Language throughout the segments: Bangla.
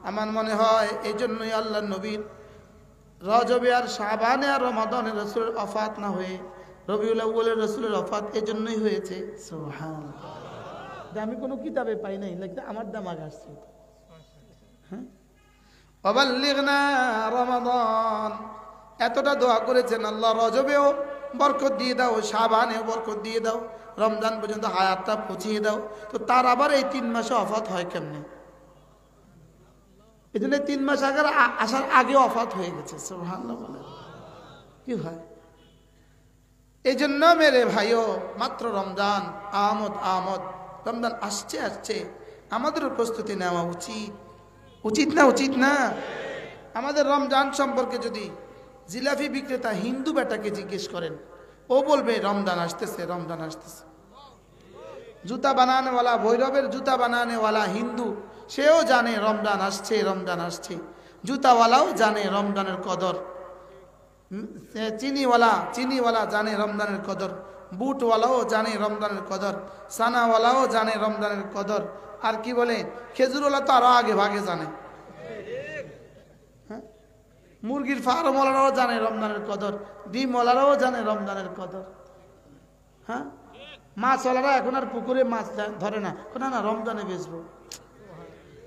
আমার মনে হয় এই জন্যই আল্লাহ নবীর রজবে আর শাবানে আর রমাদানে রাসূলের ওফাত না হয়ে রবিউল আউয়ালে রাসূলের ওফাত এই জন্যই হয়েছে। সুবহানাল্লাহ, আমি কোনো কিতাবে পাই নাই, লাগতে আমার দামাগ আসছে। হ্যাঁ, ওয়াবাল্লিগনা রমাদান, এতটা দোয়া করেছেন আল্লাহ রজবেও বরকত দিয়ে দাও, শাবানেও বরকত দিয়ে দাও, রমজান পর্যন্ত হায়াতটা পৌঁছিয়ে দাও। তো তার আবার এই 3 মাসে ওফাত হয় কেমনে? এই জন্য 3 মাস আগে আসার আগে ওফাত হয়ে গেছে। সুবহানাল্লাহ বলে কি হয়? এই জন্য মেরে ভাইও, মাত্র রমজান, আমদ আমদ, রমজান আসছে আসছে, আমাদেরও প্রস্তুতি নেওয়া উচিত। উচিত না? উচিত না? আমাদের রমজান সম্পর্কে যদি জিলাপি বিক্রেতা হিন্দু বেটাকে জিজ্ঞেস করেন, ও বলবে রমজান আসতেছে, রমজান আসতেছে। জুতা বানানেওয়ালা, ভৈরবের জুতা বানানেওয়ালা হিন্দু, সেও জানে রমজান আসছে, রমজান আসছে। জুতাওয়ালাও জানে রমজানের কদর, চিনিওয়ালা জানে রমজানের কদর, বুটওয়ালাও জানে রমজানের কদর, সানাওয়ালাও জানে রমজানের কদর। আর কি বলে, খেজুরওয়ালা তো আরো আগে ভাগে জানে। হ্যাঁ, মুরগির ফার্মওয়ালারাও জানে রমজানের কদর, ডিমওয়ালারাও জানে রমজানের কদর। হ্যাঁ, মাছওয়ালারা এখন আর পুকুরে মাছ ধরে না, না না রমজানে বেচবো।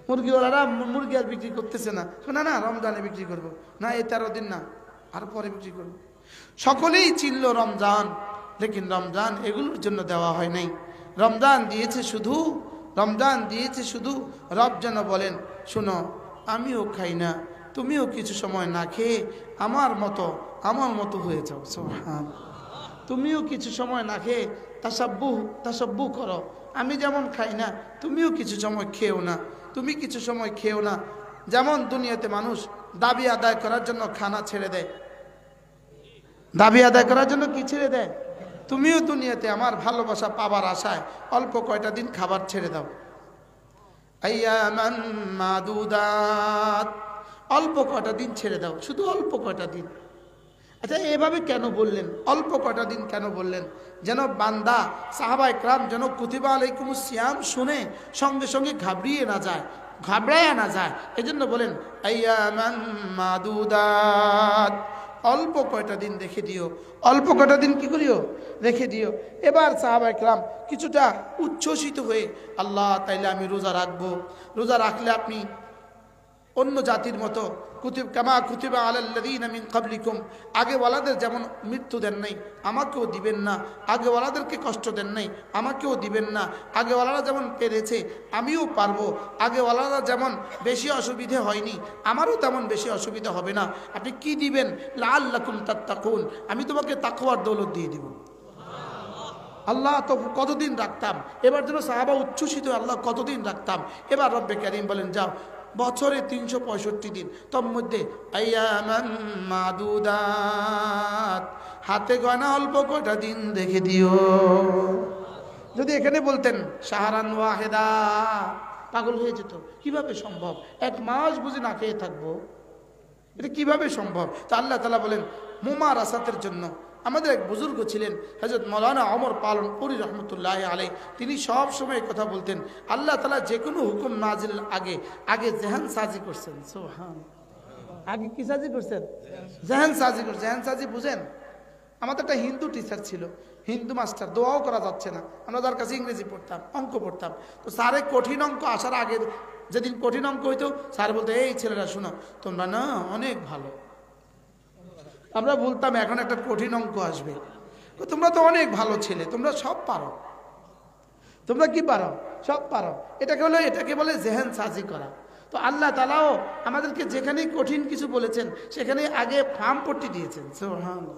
মুরগিওয়ালারা মুরগি আর বিক্রি করতেছে না, না না রমজানে বিক্রি করবো, না এই 13 দিন না, আর পরে বিক্রি করবো। সকলেই চিনল রমজান, লেকিন রমজান এগুলোর জন্য দেওয়া হয় নাই। রমজান দিয়েছে শুধু রব যেন বলেন, শোনো আমিও খাই না, তুমিও কিছু সময় না খেয়ে আমার মতো হয়ে যাও। সুবহানাল্লাহ, তুমিও কিছু সময় না খেয়ে তাসাব্বুহ করো। আমি যেমন খাই না, তুমিও কিছু সময় খেও না, তুমি কিছু সময় খেও না। যেমন দুনিয়াতে মানুষ দাবি আদায় করার জন্য খানা ছেড়ে দেয়, দাবি আদায় করার জন্য কি ছেড়ে দেয়? তুমিও দুনিয়াতে আমার ভালোবাসা পাবার আশায় অল্প কয়টা দিন খাবার ছেড়ে দাও। আইয়ামান মাদুদাত, অল্প কয়টা দিন ছেড়ে দাও, শুধু অল্প কয়টা দিন। আচ্ছা, এভাবে কেন বললেন? অল্প কয়টা দিন কেন বললেন? যেন বান্দা, সাহাবায়ে কেরাম যেন কুতিবা আলাইকুমুস সিয়াম শুনে সঙ্গে সঙ্গে ঘাবড়ায়া না যায়। এজন্য বলেন আইয়ামান মাদুদাত, অল্প কয়টা দিন রেখে দিও, অল্প কয়টা দিন কি করিও? রেখে দিও। এবার সাহাবায়ে কেরাম কিছুটা উচ্ছ্বসিত হয়ে, আল্লাহ তাইলে আমি রোজা রাখবো। রোজা রাখলে আপনি অন্য জাতির মতো কামা কুতিবা আলাল্লাযীনা মিন ক্বাবলিকুম, আগেওয়ালাদের যেমন মৃত্যু দেন নাই, আমাকেও দিবেন না। আগেওয়ালাদেরকে কষ্ট দেন নাই, আমাকেও দিবেন না। আগেওয়ালারা যেমন পেরেছে আমিও পারবো। আগেওয়ালারা যেমন বেশি অসুবিধে হয়নি, আমারও তেমন বেশি অসুবিধা হবে না। আপনি কি দিবেন? লাআল্লাকুম তাত্তাকুন, আমি তোমাকে তাকওয়ার দৌলত দিয়ে দিব। আল্লাহ তো কতদিন রাখতাম, এবার যেন সাহাবা উচ্ছ্বসিত, আল্লাহ কতদিন রাখতাম। এবার রব্বে কারীম বলেন, যাও, বছরে 365 দিন, তোর মধ্যে আইয়ামান মাদুদাত, হাতে গয়না অল্প কয়টা দিন রেখে দিও। যদি এখানে বলতেন শাহরান ওয়াহেদা, পাগল হয়ে যেত। কিভাবে সম্ভব? 1 মাস বুঝি না খেয়ে থাকবো, এটা কিভাবে সম্ভব? তো আল্লাহ তাআলা বলেন মুমারাসাতের জন্য। আমাদের এক বুজুর্গ ছিলেন হযরত মাওলানা ওমর পালনপুরি রহমতুল্লাহি আলাইহি, তিনি সব সময় কথা বলতেন, আল্লাহ তাআলা যে কোনো হুকুম নাজিল আগে জেহান সাজি করছেন। সুবহানাল্লাহ, আগে কি সাজি করছেন? জেহান সাজি করছেন। জেহান সাজি বুঝেন? আমাদের একটা হিন্দু টিচার ছিল, হিন্দু মাস্টার, দোয়াও করা যাচ্ছে না। আমরা তার কাছে ইংরেজি পড়তাম, অঙ্ক পড়তাম। তো স্যারে কঠিন অঙ্ক আসার আগে, যেদিন কঠিন অঙ্ক হইতো, স্যার বলতো, এই ছেলেরা শোনো, তোমরা না অনেক ভালো। আমরা বলতাম এখন একটা কঠিন অঙ্ক আসবে, তোমরা তো অনেক ভালো ছেলে, তোমরা সব পারো। তোমরা কি পারো? সব পারো। এটাকে বলে জেহান সাজি করা। তো আল্লাহ তাআলাও আমাদেরকে যেখানেই কঠিন কিছু বলেছেন সেখানে আগে ফার্ম পট্টি দিয়েছেন। সুবহানাল্লাহ।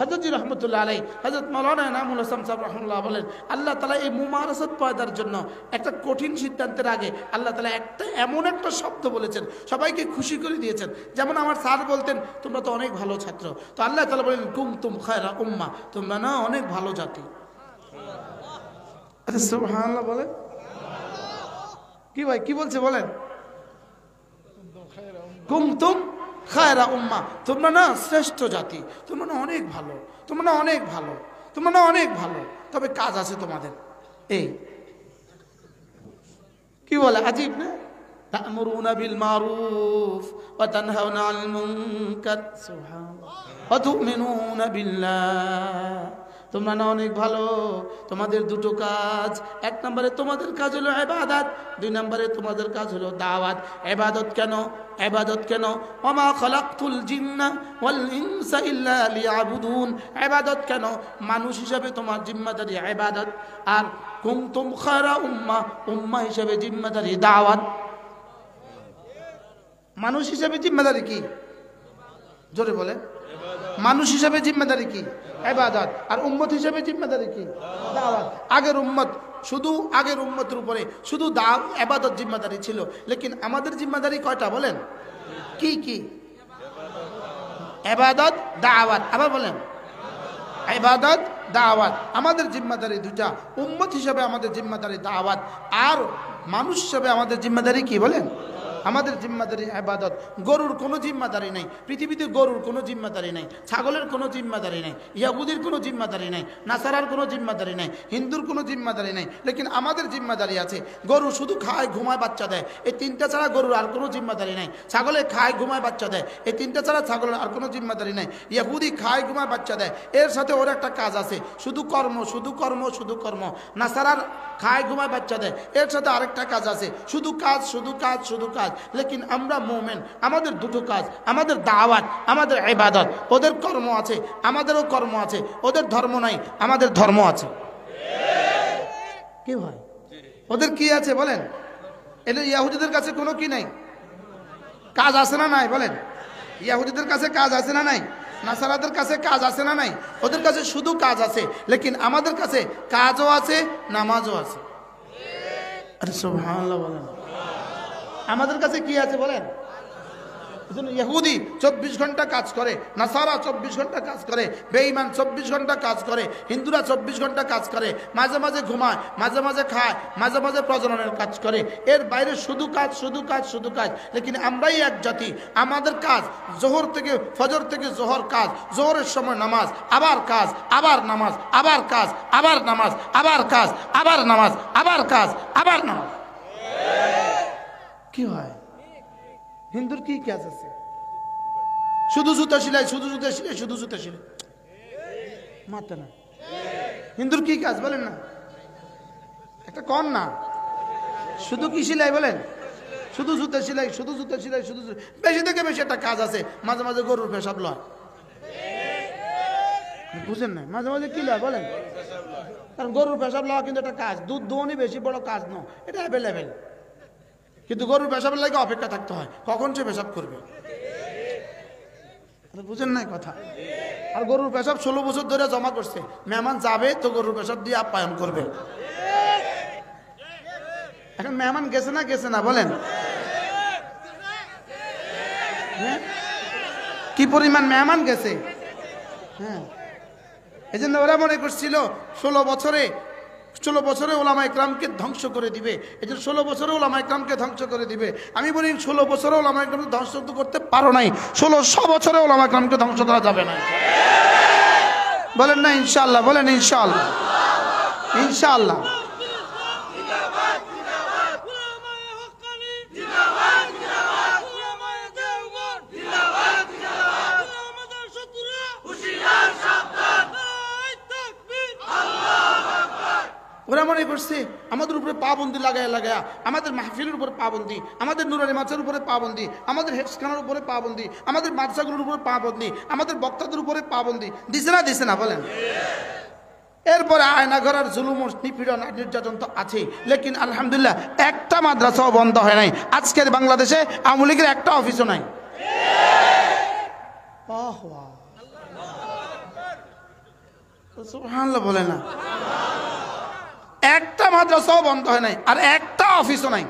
হযরত রহমতুল্লাহ আলাইহি, হযরত মাওলানা ইনামুল হাসান সাহেব রাহিমাহুল্লাহ বলেন, আল্লাহ তাআলা এই মুমারাসাত পয়দার জন্য একটা কঠিন সিদ্ধান্তের আগে আল্লাহ তাআলা এমন একটা শব্দ বলেছেন, সবাইকে খুশি করে দিয়েছেন। যেমন আমার স্যার বলতেন, তোমরা তো অনেক ভালো ছাত্র। তো আল্লাহ তাআলা বলেন, কুনতুম খায়রা উম্মাহ, তোমরা না অনেক ভালো জাতি। আচ্ছা সুবহানাল্লাহ বলেন। কি ভাই, কি বলছে বলেন? কুনতুম খায়রা উম্মাহ, তোমরা না শ্রেষ্ঠ জাতি, তোমরা না অনেক ভালো, তোমরা না অনেক ভালো, তোমরা না অনেক ভালো। তবে কাজ আছে তোমাদের। এই কি বলে, আজীব না? তা'মুরুনা বিল মারুফ ওয়া তানহাউনা আনিল মুনকার সুবহানাল্লাহ ওয়া তু'মিনুনা বিল্লাহ। তোমরা না অনেক ভালো, তোমাদের দুটো কাজ, এক নম্বরে তোমাদের কাজ হলো ইবাদত, দুই নম্বরে তোমাদের কাজ হলো দাওয়াত। ইবাদত কেন? ইবাদত কেন? ওমা খালাকতুল জিন্না ওয়াল ইনসা ইল্লা লিয়াবুদুন। ইবাদত কেন? মানুষ হিসাবে তোমার জিম্মাদারি ইবাদত, আর কুনতুম খায়রা উম্মাহ, উম্মাহ হিসাবে জিম্মাদারি দাওয়াত। মানুষ হিসাবে জিম্মাদারি কি? জোরে বলে। মানুষ হিসাবে জিম্মাদারি কি? ইবাদত। আর উম্মত হিসাবে জিম্মাদারি কি? দাওয়াত। আগের উম্মতের উপরে শুধু ইবাদত জিম্মাদারি ছিল, লেকিন আমাদের জিম্মাদারি কয়টা বলেন? কি কি? ইবাদত, দাওয়াত। আবার বলেন, ইবাদত, দাওয়াত। আমাদের জিম্মাদারি দুটা। উম্মত হিসাবে আমাদের জিম্মাদারি দাওয়াত, আর মানুষ হিসাবে আমাদের জিম্মাদারি কি বলেন? আমাদের জিম্মাদারি ইবাদত। গরুর কোনো জিম্মাদারি নাই পৃথিবীতে, গরুর কোনো জিম্মাদারি নাই, ছাগলের কোনো জিম্মাদারি নাই, ইয়াহুদির কোনো জিম্মাদারি নাই, নাসারার কোনো জিম্মাদারি নাই, হিন্দুর কোনো জিম্মাদারি নাই, লেকিন আমাদের জিম্মাদারি আছে। গরু শুধু খায়, ঘুমায়, বাচ্চা দেয়, এই তিনটা ছাড়া গরুর আর কোনো জিম্মাদারি নাই। ছাগলে খায়, ঘুমায়, বাচ্চা দেয়, এই তিনটা ছাড়া ছাগলের আর কোনো জিম্মাদারি নাই। ইয়াহুদি খায়, ঘুমায়, বাচ্চা দেয়, এর সাথে ওর একটা কাজ আছে, শুধু কর্ম, শুধু কর্ম, শুধু কর্ম। নাসারার খায়, ঘুমায়, বাচ্চা দেয়, এর সাথে আরেকটা কাজ আছে, শুধু কাজ, শুধু কাজ, শুধু কাজ। লেকিন আমরা মুমিন, আমাদের দুটো কাজ, আমাদের দাওয়াত, আমাদের ইবাদত। ওদের কর্ম আছে, আমাদেরও কর্ম আছে। ওদের ধর্ম নাই, আমাদের ধর্ম আছে। কি ভাই? ওদের কি আছে বলেন? এটা ইহুদিদের কাছে কোনো কি নাই, কাজ আছে না নাই বলেন? ইহুদিদের কাছে কাজ আছে না নাই? নাসারাদের কাছে কাজ আছে না নাই? ওদের কাছে শুধু কাজ আছে, লেকিন আমাদের কাছে কাজও আছে, নামাজও আছে। আরে সুবহানাল্লাহ বলেন। আমাদের কাছে কি আছে বলেন? ইহুদি 24 ঘন্টা কাজ করে, নাসারা 24 ঘন্টা কাজ করে, বেঈমান 24 ঘন্টা কাজ করে, হিন্দুরা 24 ঘন্টা কাজ করে, মাঝে মাঝে ঘুমায়, মাঝে মাঝে খায়, মাঝে মাঝে প্রজননের কাজ করে। এর বাইরে শুধু কাজ, শুধু কাজ, শুধু কাজ। লেকিন আমরাই এক জাতি, আমাদের কাজ জোহর থেকে ফজর থেকে জোহর কাজ, জোহরের সময় নামাজ, আবার কাজ, আবার নামাজ, আবার কাজ, আবার নামাজ, আবার কাজ, আবার নামাজ, আবার কাজ, আবার নামাজ। কি হয়? হিন্দুর কি কাজ আছে? শুধু জুতা সেলাই, শুধু জুতা সেলাই, শুধু জুতা সেলাই, মারতে না। হিন্দুর কি কাজ বলেন না? একটা কন না, শুধু কি সেলাই বলেন? শুধু জুতা সেলাই, শুধু জুতা সেলাই, শুধু। বেশি থেকে বেশি একটা কাজ আছে, মাঝে মাঝে গরুর পেশাব লয়। বুঝেন না? মাঝে মাঝে কি লয় বলেন? কারণ গরুর পেশাব লওয়া কিন্তু একটা কাজ, দুধ দোহনই বেশি বড় কাজ নয়, এটা অ্যাভেলেবেল। কিন্তু গরুর পেশাবের লাগে অপেক্ষা থাকতে হয়, কখন সে পেশাব করবে। বুঝেন নাই কথা? আর গরুর পেশাব 16 বছর ধরে জমা করছে, মেহমান যাবে তো গরুর পেশাব দিয়ে আপ্যায়ন করবে। এখন মেহমান গেছে না, গেছে না বলেন? কি পরিমাণ মেহমান গেছে। হ্যাঁ, এই জন্য ওরা মনে করছিল 16 বছরে ওলামা ইকরামকে ধ্বংস করে দিবে। এই জন্য 16 বছরে ওলামা ইকরামকে ধ্বংস করে দিবে। আমি বলি 16 বছরে ওলামা ইকরামকে ধ্বংস করতে পারো নাই, 1600 বছরে ওলামা ইকরামকে ধ্বংস করা যাবে না। বলেন না ইনশাআল্লাহ? বলেন ইনশাআল্লাহ, ইনশাআল্লাহ। ওরা মনে করছে আমাদের উপরে পাবন্দি লাগায় লাগায়া, আমাদের মাহফিলের উপরে পাবন্দি, আমাদের নুরানি মাছের উপরে পাবন্দি, আমাদের হেফসখানার উপরে পাবন্দি, আমাদের মাদ্রাসাগুলোর উপরে পাবন্দি, আমাদের বক্তাদের উপরে পাবন্দি দিছে না, দিছে না বলেন? এরপরে আয়নাঘরের জুলুম, নিপীড়ন, নির্যাতন তো আছে, লেকিন আলহামদুলিল্লাহ একটা মাদ্রাসাও বন্ধ হয় নাই। আজকের বাংলাদেশে আওয়ামী লীগের একটা অফিসও নাই। সুবহানাল্লাহ বলে না? একটা মাদ্রাসাও বন্ধ হয় নাই, আর একটা অফিসও নাই,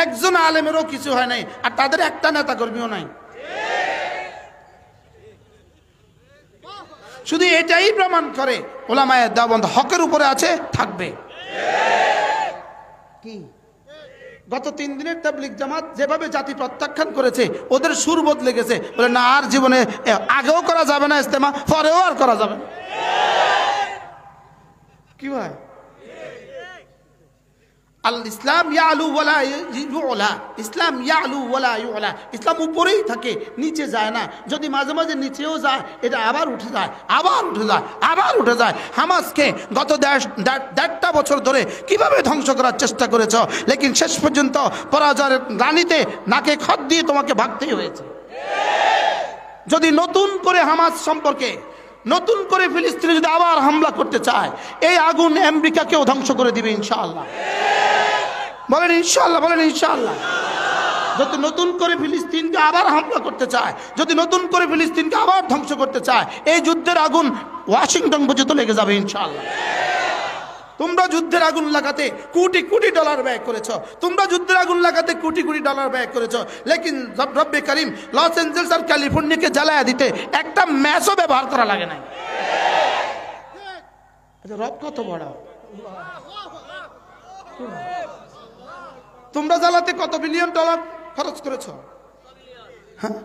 একজন আলেমেরও কিছু হয় নাই, আর তাদের একটা নেতা কর্মীও নাই। শুধু এটাই প্রমাণ করে ওলামায়ে দেওবন্দ হকের উপরে আছে, থাকবে। কি গত 3 দিনের তাবলীগ জামাত যেভাবে জাতি প্রত্যাখ্যান করেছে, ওদের সুর বদলে গেছে, বলে না আর জীবনে আগেও করা যাবে না ইস্তেমা, পরেও আর করা যাবে না। কি হয়? আল ইসলাম ইয়ালু ওয়ালা ইউলা, ইসলাম ইয়ালু ওয়ালা ইউলা, ইসলাম উপরেই থাকে, নিচে যায় না। যদি মাঝে মাঝে নিচেও যায়, এটা আবার উঠে যায়, আবার উঠে যায়, আবার উঠে যায়। হামাসকে গত দেড়টা বছর ধরে কিভাবে ধ্বংস করার চেষ্টা করেছ, লেকিন শেষ পর্যন্ত পরাজয়ের গ্লানিতে নাকে খত দিয়ে তোমাকে ভাগতেই হয়েছে। যদি নতুন করে হামাস সম্পর্কে, নতুন করে ফিলিস্তিনে যদি আবার হামলা করতে চায়, এই আগুন আমেরিকাকেও ধ্বংস করে দিবে ইনশাআল্লাহ। বলেন ইনশাআল্লাহ, বলেন ইনশাআল্লাহ। যদি নতুন করে ফিলিস্তিনকে আবার হামলা করতে চায়, যদি নতুন করে ফিলিস্তিনকে আবার ধ্বংস করতে চায়, এই যুদ্ধের আগুন ওয়াশিংটন পর্যন্ত লেগে যাবে ইনশাআল্লাহ। তোমরা যুদ্ধের আগুন লাগাতে কোটি কোটি ডলার ব্যয় করেছো, তোমরা যুদ্ধের আগুন লাগাতে কোটি কোটি ডলার ব্যয় করেছো, লেকিন রব্বে করিম লস অ্যাঞ্জেলস আর ক্যালিফোর্নিয়াকে জ্বালায়া দিতে একটা ম্যাচও ব্যবহার করা লাগে নাই। আচ্ছা, রব কত বড়! তোমরা জ্বালাতে কত বিলিয়ন ডলার খরচ করেছো? হ্যাঁ,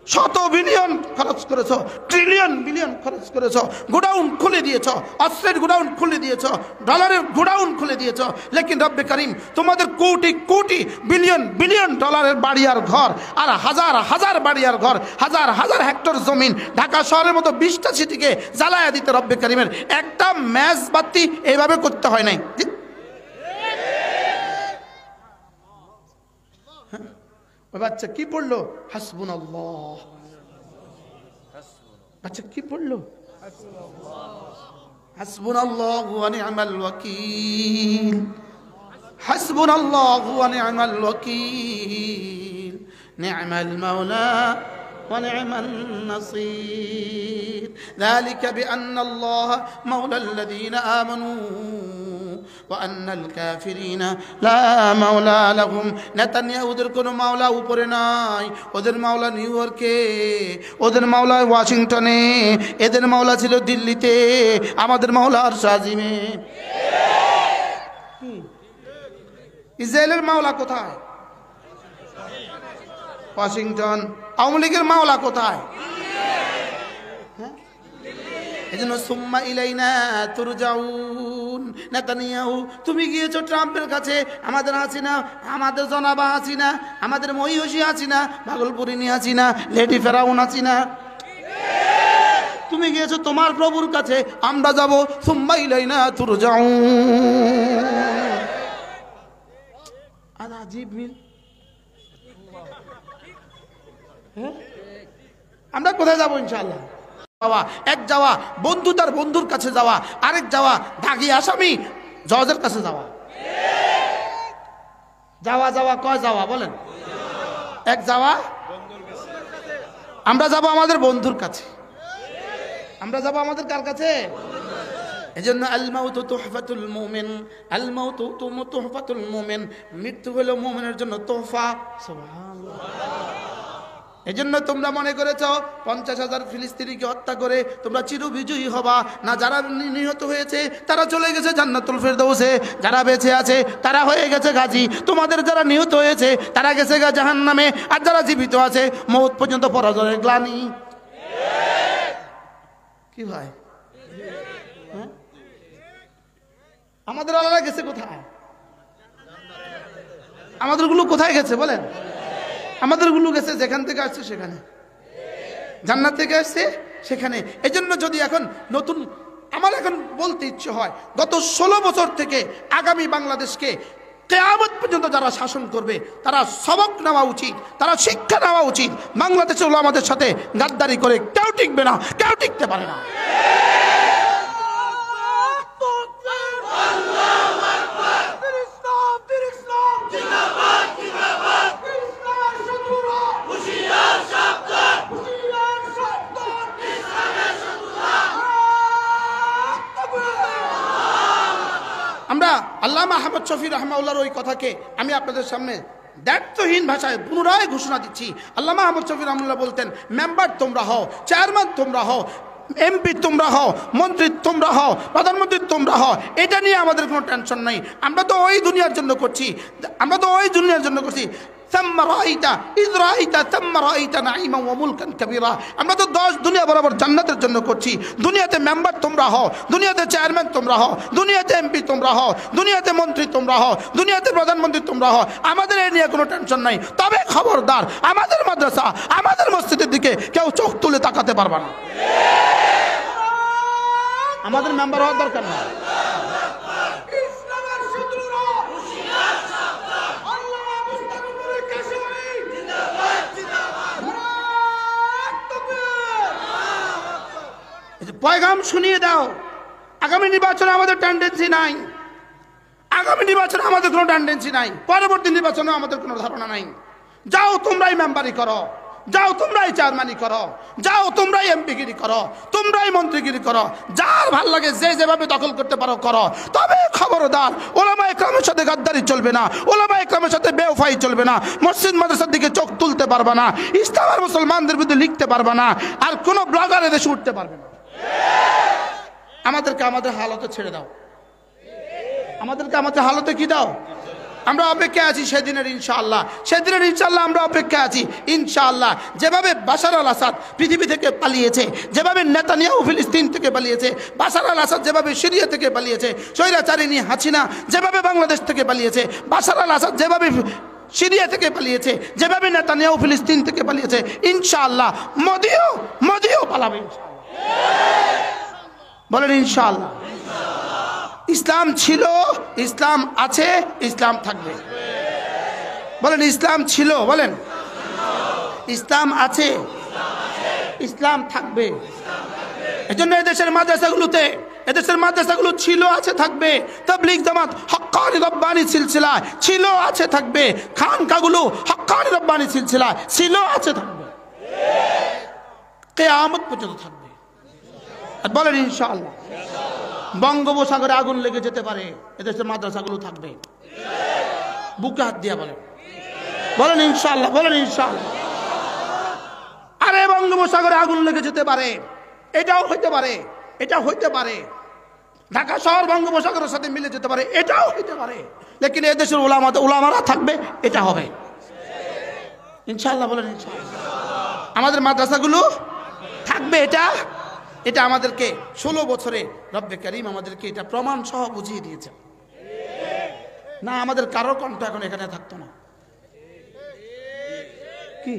শত বিলিয়ন খরচ করেছ, ট্রিলিয়ন বিলিয়ন খরচ করেছ, গোডাউন খুলে দিয়েছ, অস্ত্রের গোডাউন খুলে দিয়েছ, ডলারের গোডাউন খুলে দিয়েছ, লেকিন রব্বে করিম তোমাদের কোটি কোটি বিলিয়ন বিলিয়ন ডলারের বাড়ি আর ঘর, আর হাজার হাজার বাড়ি আর ঘর, হাজার হাজার হেক্টর জমিন, ঢাকা শহরের মতো 20টা সিটিকে জ্বালায়া দিতে রব্বে করিমের একটা ম্যাচ বাতি এইভাবে করতে হয় নাই। বাচ্চা কি পড়লো? হাসবুনাল্লাহ। বাচ্চা কি পড়লো? হাসবুনাল্লাহু ওয়া নি'মাল ওয়াকিল, হাসবুনাল্লাহু ওয়া নি'মাল ওয়াকিল, নি'মাল মাওলা ওয়া নি'মান নাসির। যালিকা বিআন্নাল্লাহা মাওলাল্লাযীনা আমানু ওয়া আন্নাল কাফিরিনা লা মাওলা লাহুম। নেতানিয়াহুদের কোনো মাওলা উপরে নাই, ওদের মাওলা নিউ ইয়র্কে, ওদের মাওলা ওয়াশিংটনে, এদের মাওলা ছিল দিল্লিতে, আমাদের মাওলা আরশ আজিমে। ইসরায়েলের মাওলা কোথায়? ওয়াশিংটন। আওয়ামী লীগের মাওলা কোথায়? এজন্য সুম্মা ইলাইনা তুরজাউন। নেতানিয়াহু, তুমি গিয়েছো ট্রাম্পের কাছে, আমাদের হাসিনা, আমাদের জনাবা হাসিনা, আমাদের মহিষী হাসিনা, ভাগলপুরিনী হাসিনা, লেডি ফেরাউন হাসিনা, তুমি গিয়েছো তোমার প্রভুর কাছে, আমরা যাব সুম্মা ইলাইনা তুরজাউন। আজীব মিল। আমরা কোথায় যাবো ইনশাআল্লাহ? এক যাওয়া বন্ধু তার বন্ধুর কাছে যাওয়া, আরেক যাওয়া দাগি আসামি জজের কাছে যাওয়া। যাওয়া যাওয়া কয় যাওয়া বলেন? এক যাওয়া, আমরা যাব আমাদের বন্ধুর কাছে, আমরা যাব আমাদের কার কাছে? এজন্য আল মাউতু তুহফাতুল মুমিন, আল মাউতু তুহফাতুল মুমিন, মৃত্যু হলো মুমিনের জন্য তোহফা। সুবহানাল্লাহ। এজন্য তোমরা মনে করেছ 50,000 ফিলিস্তিনিকে হত্যা করে তোমরা চিরবিজয়ী হবা না। যারা নিহত হয়েছে তারা চলে গেছে জান্নাতুল ফেরদৌসে, যারা বেঁচে আছে তারা হয়ে গেছে গাজী। তোমাদের যারা নিহত হয়েছে তারা গেছে জাহান্নামে, আর যারা জীবিত আছে মওত পর্যন্ত পরাজয়ের গ্লানি। কি ভাই, আমাদের আল্লাহ গেছে কোথায়? আমাদেরগুলো কোথায় গেছে বলেন? আমাদেরগুলো গেছে যেখান থেকে আসছে সেখানে, জান্নাত থেকে আসছে সেখানে। এই জন্য যদি এখন নতুন, আমার এখন বলতে ইচ্ছে হয়, গত 16 বছর থেকে আগামী বাংলাদেশকে কিয়ামত পর্যন্ত যারা শাসন করবে তারা সবক নেওয়া উচিত, তারা শিক্ষা নেওয়া উচিত। বাংলাদেশের ওলামাদের সাথে গাদ্দারি করে কেউ টিকবে না, কেউ টিকতে পারে না। আমরা আল্লামা আহমদ শফি রাহমাহুল্লাহর ওই কথাকে আমি আপনাদের সামনে দায়িত্বহীন ভাষায় পুনরায় ঘোষণা দিচ্ছি। আল্লামা আহমদ শফি রাহমাহুল্লাহ বলতেন, মেম্বার তোমরা হও, চেয়ারম্যান তোমরা হও, এমপি তোমরা হও, মন্ত্রী তোমরা হও, প্রধানমন্ত্রী তোমরা হও, এটা নিয়ে আমাদের কোনো টেনশন নাই। আমরা তো ওই দুনিয়ার জন্য করছি, আমরা তো ওই দুনিয়ার জন্য করছি। ثم رأيت إذ رأيت ثم رأيت نعيما وملكا كبيرا। আমরা তো 10 দুনিয়া বরাবর জান্নাতের জন্য করছি। দুনিয়াতে মেম্বার তোমরা হও, দুনিয়াতে চেয়ারম্যান তোমরা হও, দুনিয়াতে এমপি তোমরা হও, দুনিয়াতে মন্ত্রী তোমরা হও, দুনিয়াতে প্রধানমন্ত্রী তোমরা হও, আমাদের এই নিয়ে কোনো টেনশন নাই। তবে খবরদার আমাদের মাদ্রাসা আমাদের মসজিদের দিকে কেউ চোখ তুলে তাকাতে পারবে না। আমাদের মেম্বার হওয়ার দরকার না। পয়গাম শুনিয়ে দাও, আগামী নির্বাচনে আমাদের টেন্ডেন্সি নাই, আগামী নির্বাচনে আমাদের কোনো টেন্ডেন্সি নাই, পরবর্তী নির্বাচনে আমাদের কোনো ধারণা নাই। যাও তোমরাই মেম্বারি করো, যাও তোমরাই চেয়ারম্যানই করো, যাও তোমরাই এমপিগিরি করো, তোমরাই মন্ত্রীগিরি করো, যার ভাল লাগে যে যেভাবে দখল করতে পারো করো। তবে খবরদার ওলামা ইকরামের সাথে গাদ্দারি চলবে না, ওলামা ইকরামের সাথে বেওফাই চলবে না, মসজিদ মাদ্রাসার দিকে চোখ তুলতে পারবে না, ইসলাম আর মুসলমানদের বিরুদ্ধে লিখতে পারবে না, আর কোনো ব্লগার এদেশে উঠতে পারবে না। আমাদেরকে আমাদের হালতে ছেড়ে দাও, আমাদেরকে আমাদের হালতে কি দাও। আমরা অপেক্ষায় আছি সেদিনের ইনশাআল্লাহ, সেদিনের ইনশাআল্লাহ আমরা অপেক্ষায় আছি ইনশাআল্লাহ। যেভাবে বাশার আল আসাদ পৃথিবী থেকে পালিয়েছে, যেভাবে নেতানিয়াহু ফিলিস্তিন থেকে পালিয়েছে, বাশার আল আসাদ যেভাবে সিরিয়া থেকে পালিয়েছে, স্বৈরাচারিণী হাসিনা যেভাবে বাংলাদেশ থেকে পালিয়েছে, বাশার আল আসাদ যেভাবে সিরিয়া থেকে পালিয়েছে, যেভাবে নেতানিয়াহু ফিলিস্তিন থেকে পালিয়েছে, ইনশাআল্লাহ মোদিও পালাবে ইনশাআল্লাহ। বলেন ইনশাআল্লাহ। ইসলাম ছিল, ইসলাম আছে, ইসলাম থাকবে। বলেন ইসলাম ছিল, বলেন ইসলাম আছে, ইসলাম থাকবে। এজন্য এদেশের মাদ্রাসাগুলো ছিল, আছে, থাকবে। তাবলীগ জামাত হক্কানি রব্বানি সিলসিলা ছিল, আছে, থাকবে। খানকাগুলো হক্কানি রব্বানি সিলসিলা ছিল, আছে, থাকবে, কিয়ামত পর্যন্ত থাকবে। আর বলেন ইনশাআল্লাহ। বঙ্গোপসাগরে আগুন লেগে যেতে পারে, এদেশের মাদ্রাসাগুলো থাকবে। বুকে হাত দিয়া বলেন ইনশাআল্লাহ, বলেন ইনশাআল্লাহ। আরে বঙ্গোপসাগরে আগুন লেগে যেতে পারে, এটাও হইতে পারে, এটা হইতে পারে। ঢাকা শহর বঙ্গোপসাগরের সাথে মিলে যেতে পারে, এটাও হইতে পারে। লেকিন এদেশের উলামারা থাকবে, এটা হবে ইনশাআল্লাহ। বলেন ইনশাআল্লাহ। আমাদের মাদ্রাসাগুলো থাকবে, এটা আমাদেরকে 16 বছরে রব্বে কারীম আমাদেরকে এটা প্রমাণ সহ বুঝিয়ে দিয়েছে। না আমাদের কারো কণ্ঠ এখন এখানে থাকতো না। কি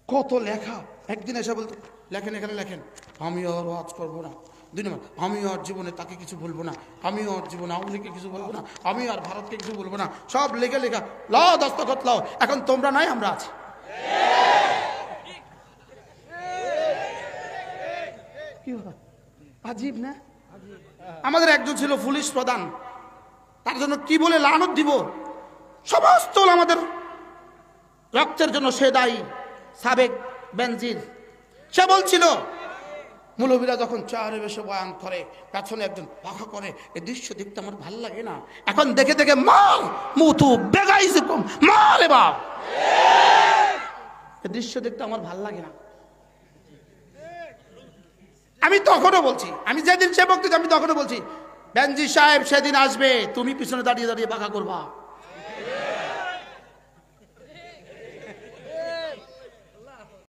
কত লেখা, একদিন এসে বলতো লেখেন, এখানে লেখেন, আমি আর ওয়াজ করবো না। 2 নম্বর, আমি আর জীবনে তাকে কিছু বলবো না, আমি আর জীবনে আওয়ামী লীগকে কিছু বলবো না, আমি আর ভারতকে কিছু বলবো না। সব লেখা লাও, দস্তখত লাও। এখন তোমরা নাই, আমরা আছি। আজীব না? আমাদের একজন ছিল পুলিশ প্রধান, তার জন্য কি বলে লানত দিব। সমস্ত আমাদের রক্তের জন্য সে দায়ী, সাবেক বেনজির। সে বলছিল মৌলবীরা যখন চেয়ারে বসে বয়ান করে, পেছনে একজন পাখা করে, এই দৃশ্য দেখতে আমার ভাল লাগে না। এখন দেখে দেখে মার মুতু বেগাইছিকম মারে বাপ, এই দৃশ্য দেখতে আমার ভাল লাগে না। আমি তখনও বলছি, আমি যেদিন সে বক্তৃতা, আমি তখনও বলছি বেনজির সাহেব সেদিন আসবে, তুমি পিছনে দাঁড়িয়ে দাঁড়িয়ে বাঁকা করবা।